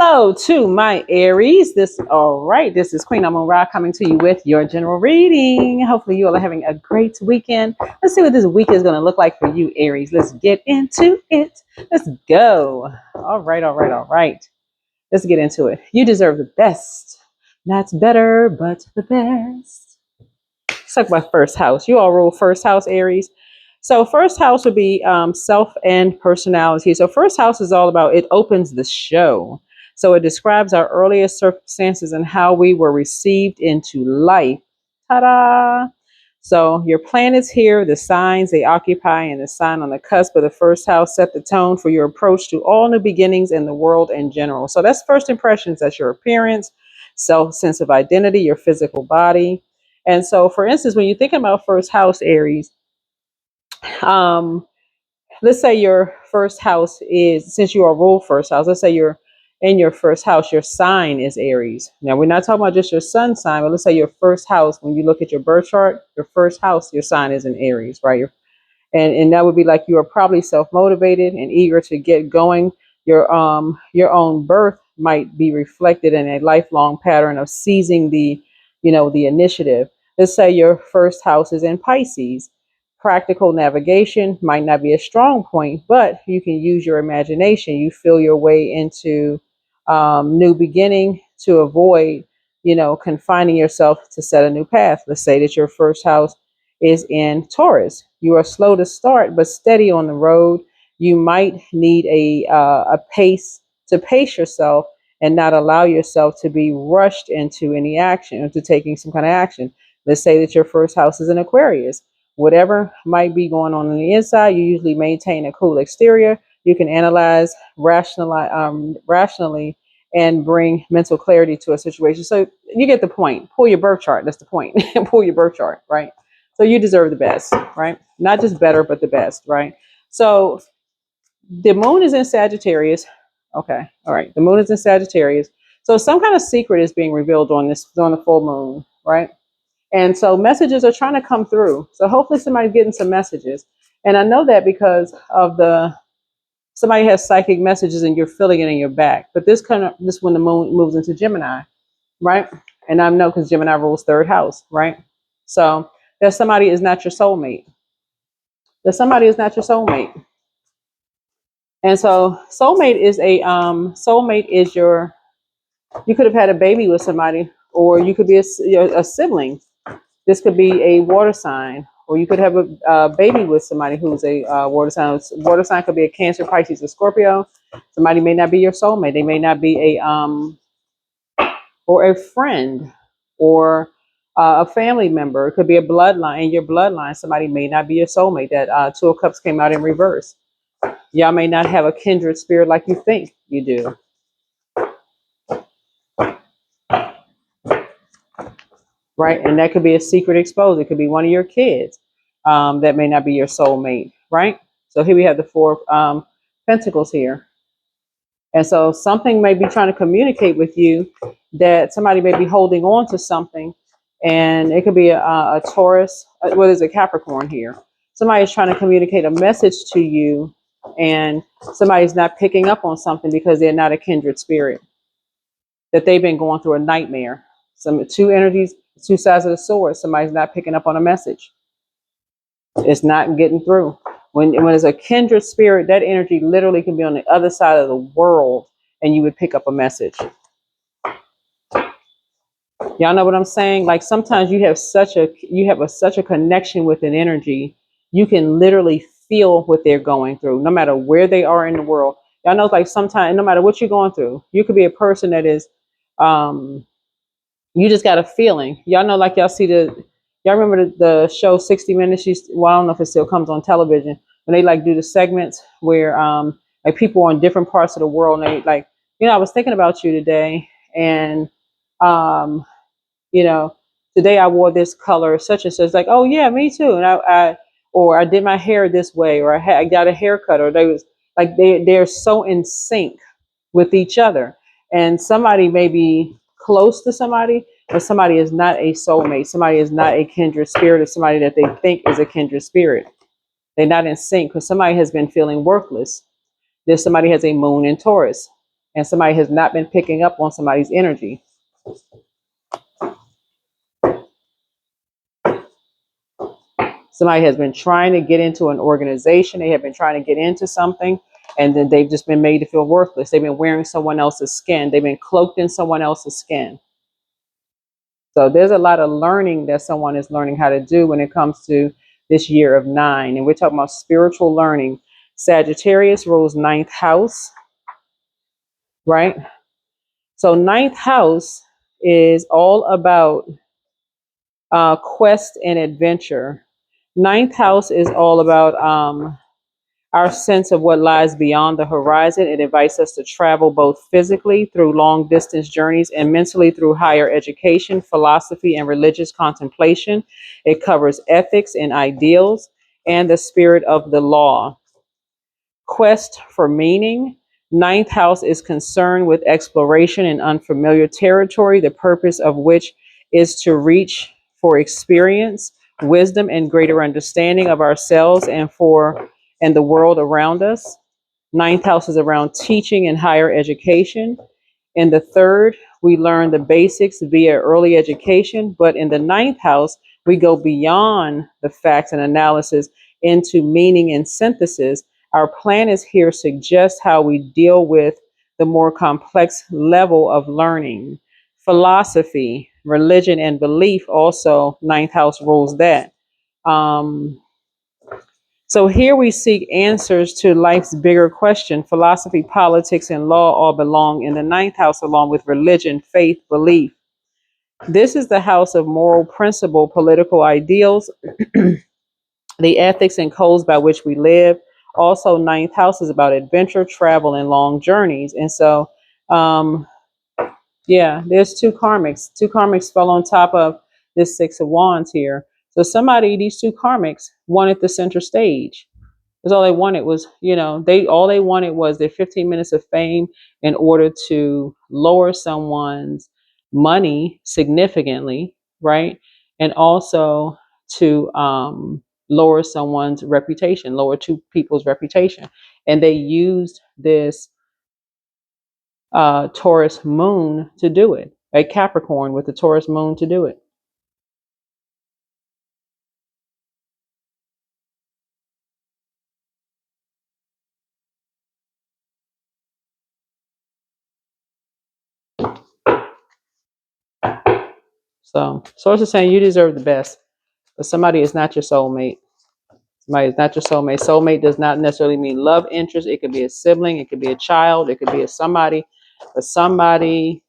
Hello to my Aries. This is Queen Amun Ra coming to you with your general reading. Hopefully you all are having a great weekend. Let's see what this week is going to look like for you, Aries. Let's get into it. Let's go. All right. Let's get into it. You deserve the best. Not better, but the best. Let's talk about first house. You all rule first house, Aries. So first house would be self and personality. So first house is all about, it opens the show. So it describes our earliest circumstances and how we were received into life. Ta-da! So your planets here, the signs they occupy, and the sign on the cusp of the first house set the tone for your approach to all new beginnings in the world in general. So that's first impressions. That's your appearance, sense of identity, your physical body. And so, for instance, when you think about first house, Aries, um, let's say your first house is, since you are ruled first house, let's say you're in your first house, your sign is Aries. Now, we're not talking about just your sun sign, but let's say your first house, when you look at your birth chart, your first house, your sign is in Aries, right? And that would be like you are probably self-motivated and eager to get going. Your own birth might be reflected in a lifelong pattern of seizing the initiative. Let's say your first house is in Pisces. Practical navigation might not be a strong point, but you can use your imagination. You feel your way into new beginning to avoid, confining yourself to set a new path. Let's say that your first house is in Taurus. You are slow to start, but steady on the road. You might need a pace to pace yourself and not allow yourself to be rushed into any action or to taking some kind of action. Let's say that your first house is in Aquarius. Whatever might be going on the inside, you usually maintain a cool exterior. You can analyze rationally and bring mental clarity to a situation. So you get the point. Pull your birth chart. That's the point. Pull your birth chart, right? So you deserve the best, right? Not just better, but the best, right? So the moon is in Sagittarius. Okay, all right. The moon is in Sagittarius. So some kind of secret is being revealed on the full moon, right? And so messages are trying to come through. So hopefully somebody's getting some messages. And I know that because of somebody has psychic messages and you're feeling it in your back. But this when the moon moves into Gemini, right? And I know because Gemini rules third house, right? So that somebody is not your soulmate. That somebody is not your soulmate. And so soulmate is you could have had a baby with somebody, or you could be a sibling. This could be a water sign, or you could have a baby with somebody who's a water sign. Water sign could be a Cancer, Pisces, or Scorpio. Somebody may not be your soulmate. They may not be or a friend, or a family member. It could be a bloodline. In your bloodline, somebody may not be your soulmate. That Two of Cups came out in reverse. Y'all may not have a kindred spirit like you think you do. Right? And that could be a secret exposed. It could be one of your kids that may not be your soulmate, right? So here we have the Four Pentacles here. And so something may be trying to communicate with you, that somebody may be holding on to something. And it could be a Taurus. What is a Capricorn here? Somebody's trying to communicate a message to you, and somebody's not picking up on something because they're not a kindred spirit, that they've been going through a nightmare. Two energies, two sides of the sword. Somebody's not picking up on a message. It's not getting through. When it's a kindred spirit, that energy literally can be on the other side of the world, and you would pick up a message. Y'all know what I'm saying? Like sometimes you have such a connection with an energy, you can literally feel what they're going through, no matter where they are in the world. Y'all know, like sometimes, no matter what you're going through, you could be a person that is, you just got a feeling. Y'all know, like y'all remember the show 60 Minutes? Well, I don't know if it still comes on television, when they like do the segments where like people in different parts of the world, and they like, I was thinking about you today, and today I wore this color, such and such. Like, oh yeah, me too. And I did my hair this way, or I got a haircut, or they're so in sync with each other. And somebody may be close to somebody, but somebody is not a soulmate. Somebody is not a kindred spirit, or somebody that they think is a kindred spirit. They're not in sync because somebody has been feeling worthless. Somebody has a moon in Taurus. and somebody has not been picking up on somebody's energy. Somebody has been trying to get into an organization. They have been trying to get into something, and then they've just been made to feel worthless. They've been wearing someone else's skin. They've been cloaked in someone else's skin. So there's a lot of learning that someone is learning how to do when it comes to this year of 9. And we're talking about spiritual learning. Sagittarius rules 9th house, right? So 9th house is all about quest and adventure. 9th house is all about our sense of what lies beyond the horizon. It invites us to travel both physically through long distance journeys and mentally through higher education, philosophy, and religious contemplation. It covers ethics and ideals and the spirit of the law. Quest for meaning. 9th house is concerned with exploration in unfamiliar territory, the purpose of which is to reach for experience, wisdom, and greater understanding of ourselves and the world around us. 9th house is around teaching and higher education. In the 3rd, we learn the basics via early education, but in the 9th house, we go beyond the facts and analysis into meaning and synthesis. Our planets here suggest how we deal with the more complex level of learning. Philosophy, religion, and belief also, 9th house rules that. So here we seek answers to life's bigger question. Philosophy, politics, and law all belong in the 9th house, along with religion, faith, belief. This is the house of moral principle, political ideals, the ethics and codes by which we live. Also, 9th house is about adventure, travel, and long journeys. And so, yeah, there's two karmics. Two karmics fell on top of this 6 of wands here. So these two karmics wanted the center stage. Because all they wanted was, all they wanted was their 15 minutes of fame in order to lower someone's money significantly, right? And also to lower someone's reputation, lower two people's reputation. And they used this Taurus moon to do it, a Capricorn with the Taurus moon to do it. So source is saying you deserve the best, but somebody is not your soulmate. Somebody is not your soulmate. Soulmate does not necessarily mean love interest. It could be a sibling. It could be a child. It could be a somebody. But somebody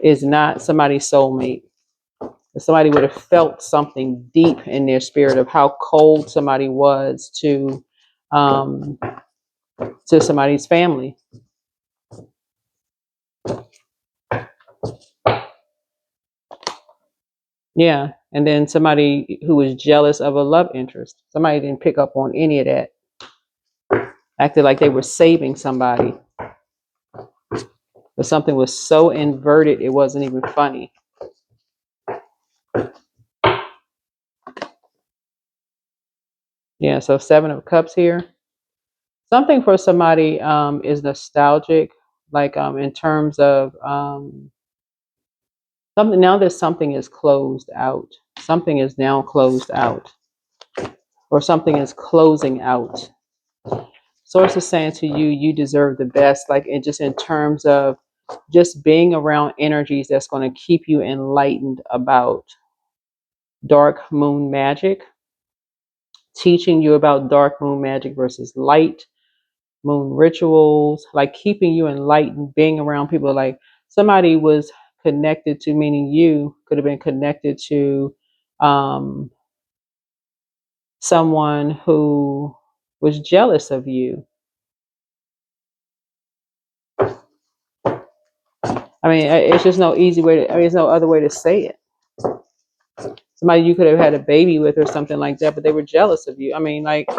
is not somebody's soulmate. If somebody would have felt something deep in their spirit of how cold somebody was to somebody's family. Yeah. And then somebody who was jealous of a love interest. Somebody didn't pick up on any of that. Acted like they were saving somebody. But something was so inverted, it wasn't even funny. Yeah, so 7 of Cups here. Something for somebody is nostalgic, like in terms of something. Now that something is closed out, something is now closed out, or something is closing out. Source is saying to you, you deserve the best, like just in terms of just being around energies that's going to keep you enlightened about dark moon magic, teaching you about dark moon magic versus light moon rituals, like keeping you enlightened, being around people. Like somebody was connected to, meaning you could have been connected to someone who was jealous of you. I mean, it's just no easy way to, there's no other way to say it. Somebody you could have had a baby with or something like that, but they were jealous of you. I mean, like,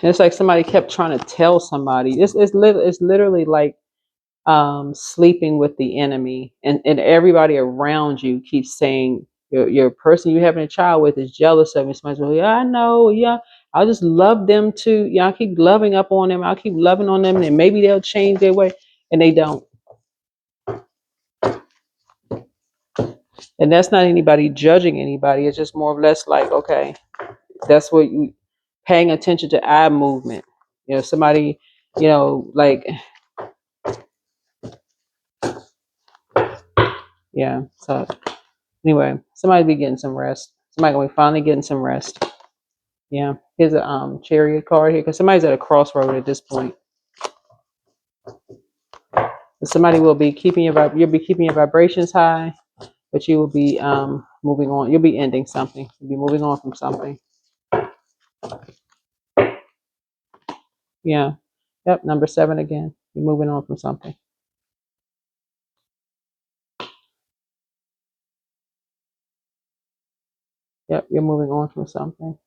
it's like somebody kept trying to tell somebody. It's literally like sleeping with the enemy, and everybody around you keeps saying your person you're having a child with is jealous of you. Somebody's like, yeah, I know, yeah, I'll just love them too. Yeah, I'll keep loving up on them. I'll keep loving on them, and maybe they'll change their way, and they don't. And that's not anybody judging anybody. It's just more or less like, okay, that's what you paying attention to eye movement. You know, somebody, like, yeah. So anyway, somebody be getting some rest. Somebody gonna be finally getting some rest. Yeah. Here's a chariot card here because somebody's at a crossroad at this point. Somebody will be keeping you'll be keeping your vibrations high, but you will be moving on. You'll be ending something. You'll be moving on from something. Yeah. Yep. Number 7 again. You're moving on from something. Yep. You're moving on from something.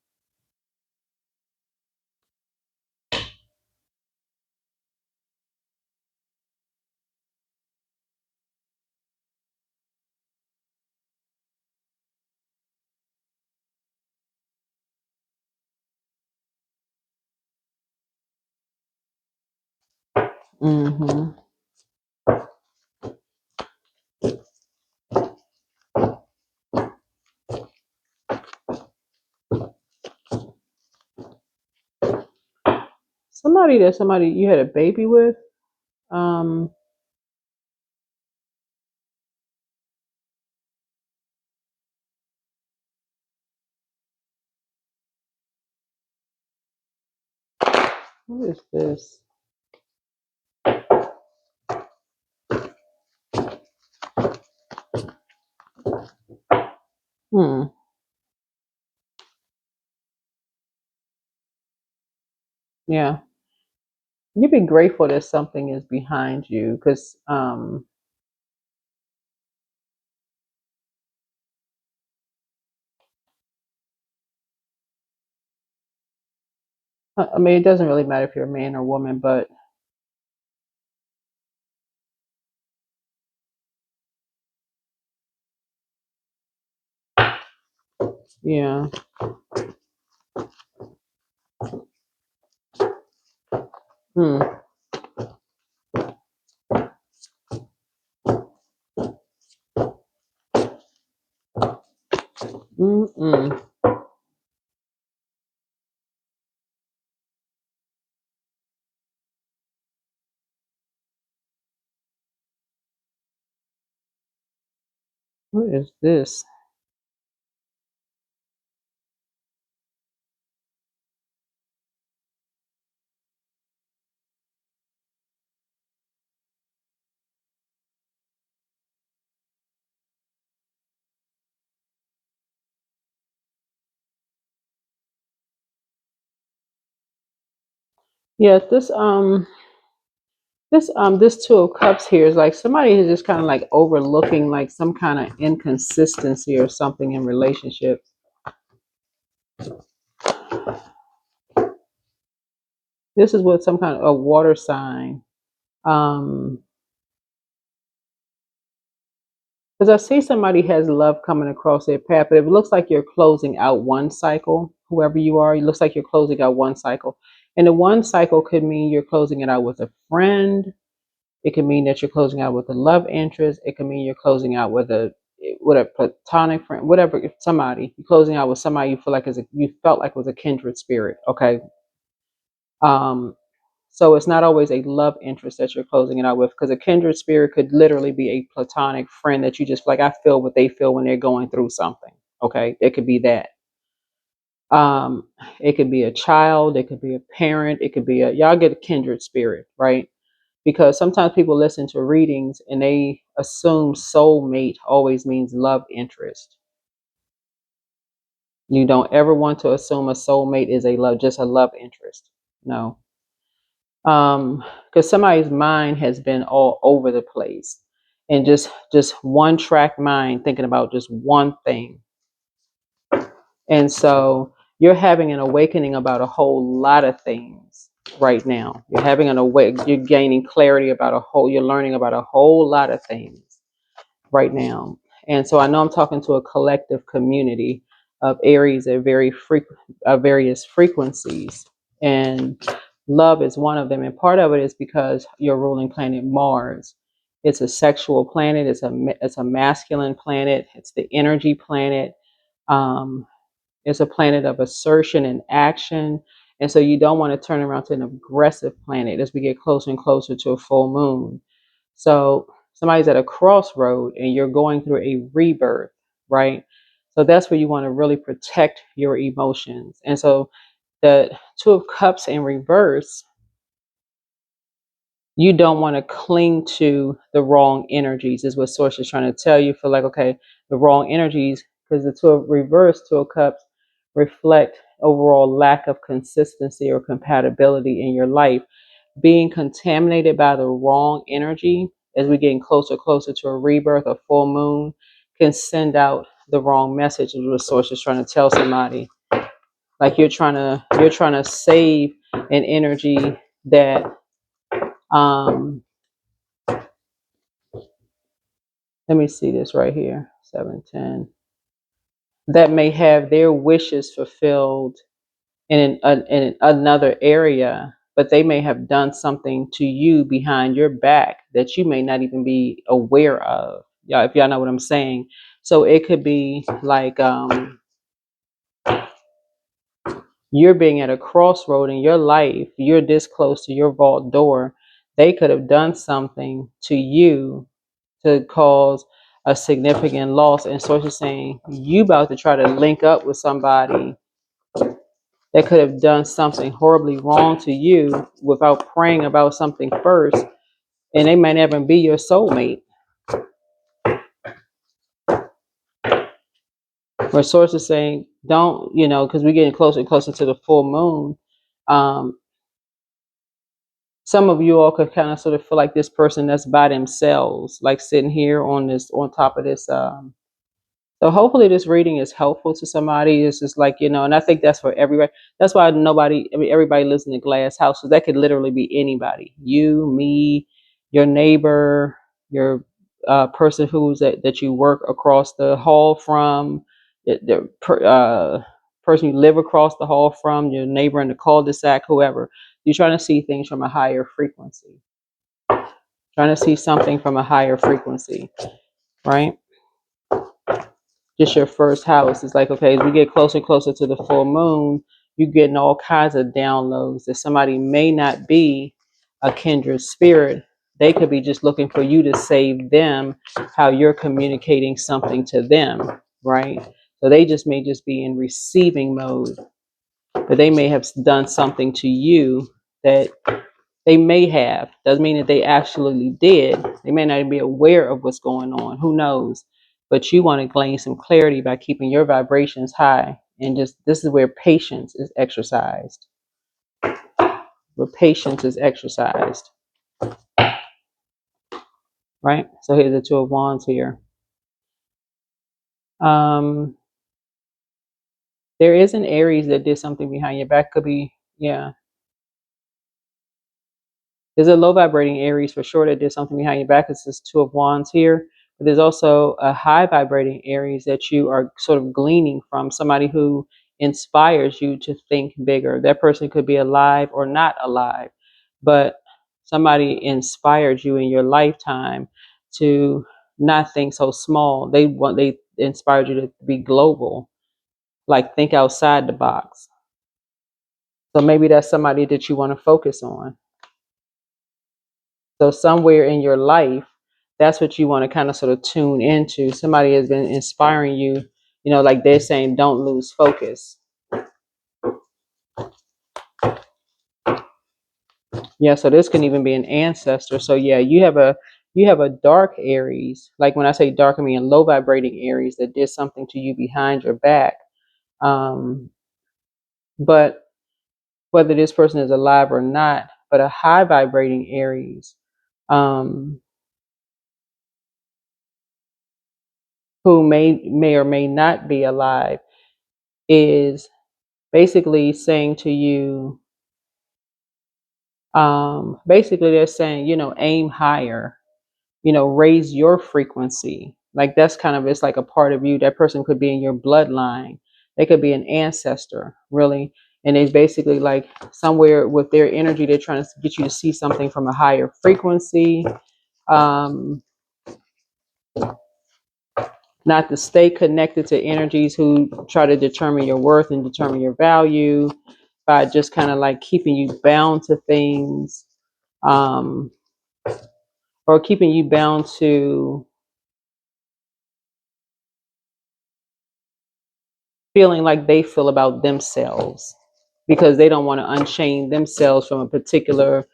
Mm-hmm. Somebody you had a baby with. Um, what is this? Hmm. Yeah. You be grateful that something is behind you because I mean it doesn't really matter if you're a man or woman, but yeah. Hmm. Mm-mm. What is this? Yeah, this 2 of Cups here is like somebody is just kind of like overlooking like some kind of inconsistency or something in relationships. This is what some kind of a water sign. Um, because I see somebody has love coming across their path, but it looks like you're closing out one cycle. Whoever you are, it looks like you're closing out one cycle, and the one cycle could mean you're closing it out with a friend. It could mean that you're closing out with a love interest. It could mean you're closing out with a platonic friend, whatever. If somebody you're closing out with somebody you feel like you felt like was a kindred spirit. Okay. Um, so it's not always a love interest that you're closing it out with, because a kindred spirit could literally be a platonic friend that you just like. I feel what they feel when they're going through something. Okay, it could be that. Um, it could be a child. It could be a parent. It could be y'all get a kindred spirit, right? Because sometimes people listen to readings and they assume soulmate always means love interest. You don't ever want to assume a soulmate is just a love interest. No. Because somebody's mind has been all over the place and just one track mind thinking about just one thing. And so you're having an awakening about a whole lot of things. right now. You're having an awake, you're gaining clarity about you're learning about a whole lot of things right now. And so I know I'm talking to a collective community of Aries at various frequencies. And love is one of them. And part of it is because your ruling planet Mars. It's a sexual planet. It's a masculine planet. It's the energy planet. Um, it's a planet of assertion and action. And so you don't want to turn around to an aggressive planet as we get closer and closer to a full moon. So somebody's at a crossroad and you're going through a rebirth, right? So that's where you want to really protect your emotions. And so the Two of Cups in reverse, you don't want to cling to the wrong energies, is what Source is trying to tell you. Feel like, okay, the wrong energies, because the Two of Cups reflect overall lack of consistency or compatibility in your life. Being contaminated by the wrong energy as we're getting closer to a rebirth, a full moon, can send out the wrong message, is what Source is trying to tell somebody. Like you're trying to save an energy that let me see this right here, 710, that may have their wishes fulfilled in another area, but they may have done something to you behind your back that you may not even be aware of. Yeah, if y'all know what I'm saying. So it could be like you're being at a crossroad in your life, you're this close to your vault door. They could have done something to you to cause a significant loss. And so she's saying you about to try to link up with somebody that could have done something horribly wrong to you without praying about something first, and they might not even be your soulmate. Where Source is saying, don't, because we're getting closer and closer to the full moon. Some of you all could kind of sort of feel like this person that's by themselves, like sitting here on top of this so hopefully this reading is helpful to somebody. It's just like, and I think that's for everybody. That's why everybody lives in a glass house. So that could literally be anybody. You, me, your neighbor, your person that you work across the hall from, person you live across the hall from, your neighbor in the cul-de-sac, whoever. You're trying to see things from a higher frequency. Trying to see something from a higher frequency, right? Just your first house. It's like, okay, as we get closer and closer to the full moon, you're getting all kinds of downloads that somebody may not be a kindred spirit. They could be just looking for you to save them, how you're communicating something to them, right? So they may just be in receiving mode, but they may have done something to you that they may have. Doesn't mean that they actually did. They may not even be aware of what's going on. Who knows? But you want to gain some clarity by keeping your vibrations high. And just this is where patience is exercised. Where patience is exercised. Right? So here's the Two of Wands here. There is an Aries that did something behind your back. Could be, yeah. There's a low vibrating Aries for sure that did something behind your back. It's this Two of Wands here. But there's also a high vibrating Aries that you are sort of gleaning from, somebody who inspires you to think bigger. That person could be alive or not alive, but somebody inspired you in your lifetime to not think so small. They inspired you to be global, like think outside the box. So maybe that's somebody that you want to focus on. So somewhere in your life, that's what you want to kind of sort of tune into. Somebody has been inspiring you, like they're saying, don't lose focus. Yeah, so this can even be an ancestor. So yeah, you have a dark Aries. Like when I say dark, I mean a low vibrating Aries that did something to you behind your back. But whether this person is alive or not, but a high vibrating Aries, who may or may not be alive, is basically saying to you, Basically they're saying, aim higher, raise your frequency. Like that's kind of, it's like a part of you. That person could be in your bloodline. They could be an ancestor, really. And it's basically like somewhere with their energy, they're trying to get you to see something from a higher frequency. Um, Not to stay connected to energies who try to determine your worth and determine your value by just kind of like keeping you bound to things, um, or keeping you bound to feeling like they feel about themselves because they don't want to unchain themselves from a particular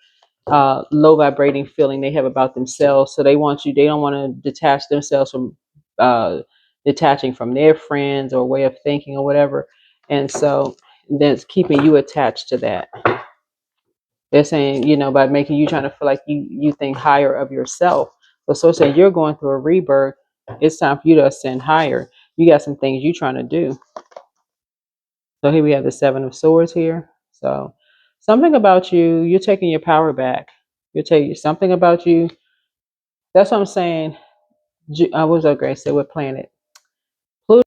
low vibrating feeling they have about themselves. So they don't want to detach themselves from uh, detaching from their friends or way of thinking or whatever. And so that's keeping you attached to that. They're saying, by making you trying to feel like you think higher of yourself. So say you're going through a rebirth, it's time for you to ascend higher. You got some things you're trying to do. So here we have the Seven of Swords here. So something about you, you're taking your power back. You're taking something about you. That's what I'm saying. I was okay. Say what planet? Pluto.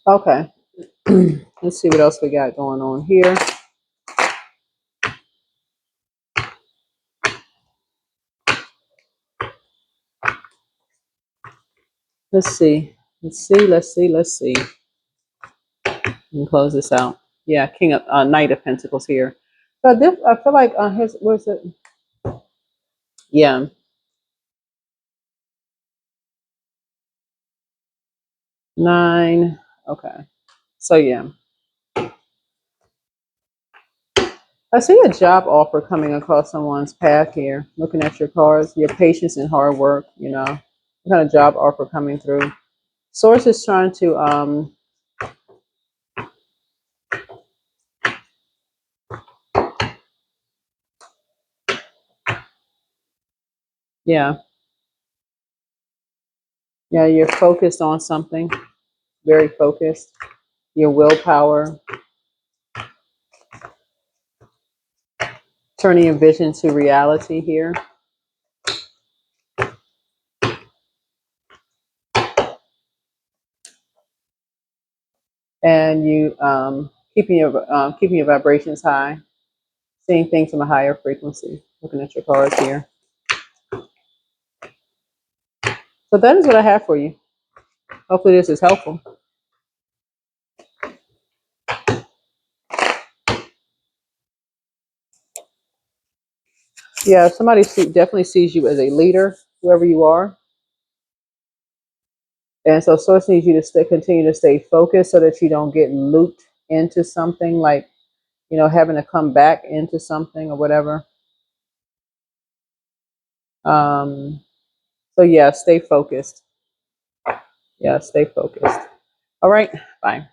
Okay. Let's see what else we got going on here. Let's see. Let's see. And close this out. Yeah, King of Knight of Pentacles here. But this, I feel like his where's it? Yeah, 9. Okay. So yeah, I see a job offer coming across someone's path here. Looking at your cards, your patience and hard work. What kind of job offer coming through? Source is trying to yeah, yeah. You're focused on something. Very focused. Your willpower, turning your vision to reality here. And you keeping your vibrations high, seeing things from a higher frequency. Looking at your cards here. So that is what I have for you. Hopefully this is helpful. Yeah, somebody definitely sees you as a leader, whoever you are. And so Source needs you to continue to stay focused so that you don't get looped into something like, having to come back into something or whatever. So yeah, stay focused. Yeah, stay focused. All right, bye.